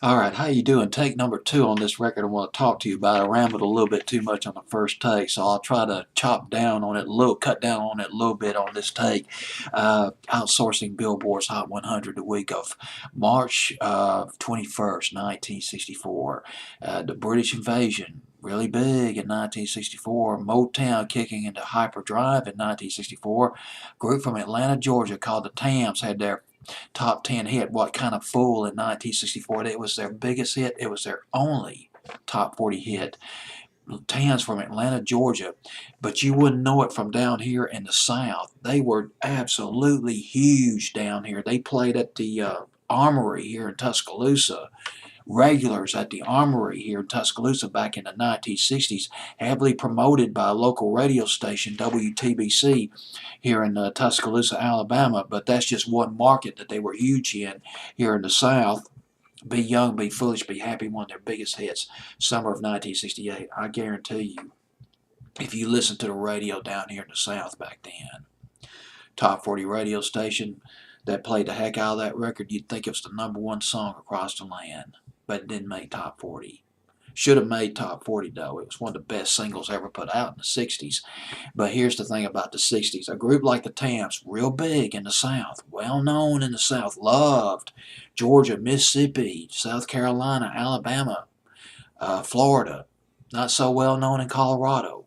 Alright, how you doing? Take number 2 on this record I want to talk to you about. I rambled a little bit too much on the first take, so I'll try to cut down on it a little bit on this take. Outsourcing Billboard's Hot 100 the week of March 21st, 1964. The British invasion, really big in 1964. Motown kicking into hyperdrive in 1964. A group from Atlanta, Georgia called the Tams had their top 10 hit, What Kind of Fool, in 1964. It was their biggest hit. It was their only top 40 hit. Tans from Atlanta, Georgia, but you wouldn't know it from down here in the South. They were absolutely huge down here. They played at the Armory here in Tuscaloosa. Regulars at the Armory here in Tuscaloosa back in the 1960s, heavily promoted by a local radio station, WTBC, here in Tuscaloosa, Alabama. But that's just one market that they were huge in here in the South. Be Young, Be Foolish, Be Happy, one of their biggest hits, summer of 1968. I guarantee you, if you listen to the radio down here in the South back then, top 40 radio station that played the heck out of that record, you'd think it was the #1 song across the land, but it didn't make top 40. Should have made top 40 though. It was one of the best singles ever put out in the 60s. But here's the thing about the 60s. A group like the Tams, real big in the South, well known in the South, loved. Georgia, Mississippi, South Carolina, Alabama, Florida. Not so well known in Colorado.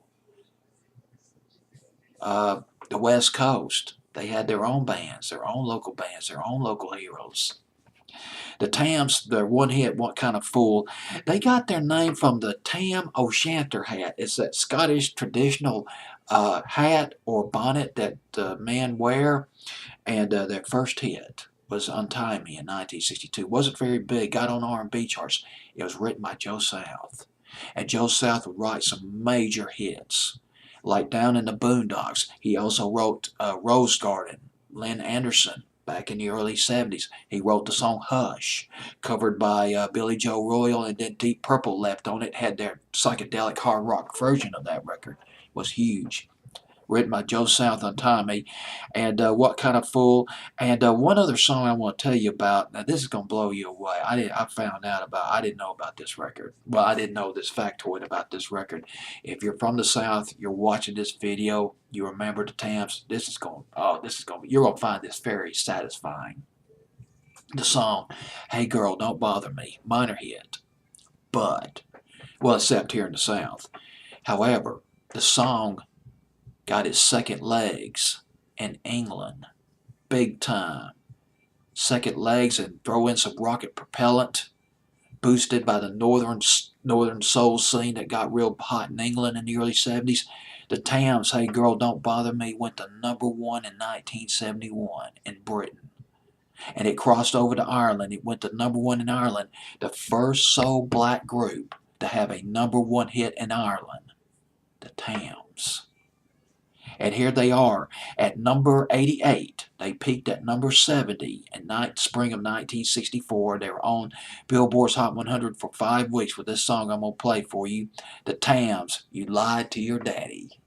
The West Coast. They had their own bands, their own local bands, their own local heroes. The Tams, their one hit, What Kind of Fool, they got their name from the Tam O'Shanter hat. It's that Scottish traditional hat or bonnet that men wear. And their first hit was Untie Me in 1962. Wasn't very big, got on R&B charts. It was written by Joe South. And Joe South would write some major hits, like Down in the Boondocks. He also wrote Rose Garden, Lynn Anderson. Back in the early 70s, he wrote the song Hush, covered by Billy Joe Royal, and then Deep Purple left on it, had their psychedelic hard rock version of that record. It was huge. Written by Joe South, Untie Me, and What Kind of Fool, and one other song I want to tell you about. Now this is going to blow you away. I didn't know about this record. Well, I didn't know this factoid about this record. If you're from the South, you're watching this video, you remember the Tams, you're going to find this very satisfying. The song, Hey Girl, Don't Bother Me, minor hit, but, well, except here in the South. However, the song got its second legs in England, big time. Second legs, and throw in some rocket propellant, boosted by the northern soul scene that got real hot in England in the early 70s. The Tams, Hey Girl, Don't Bother Me, went to #1 in 1971 in Britain. And it crossed over to Ireland. It went to #1 in Ireland. The first soul black group to have a #1 hit in Ireland. The Tams. And here they are at number 88. They peaked at number 70 in spring of 1964. They were on Billboard's Hot 100 for 5 weeks with this song I'm going to play for you. The Tams, You Lied to Your Daddy.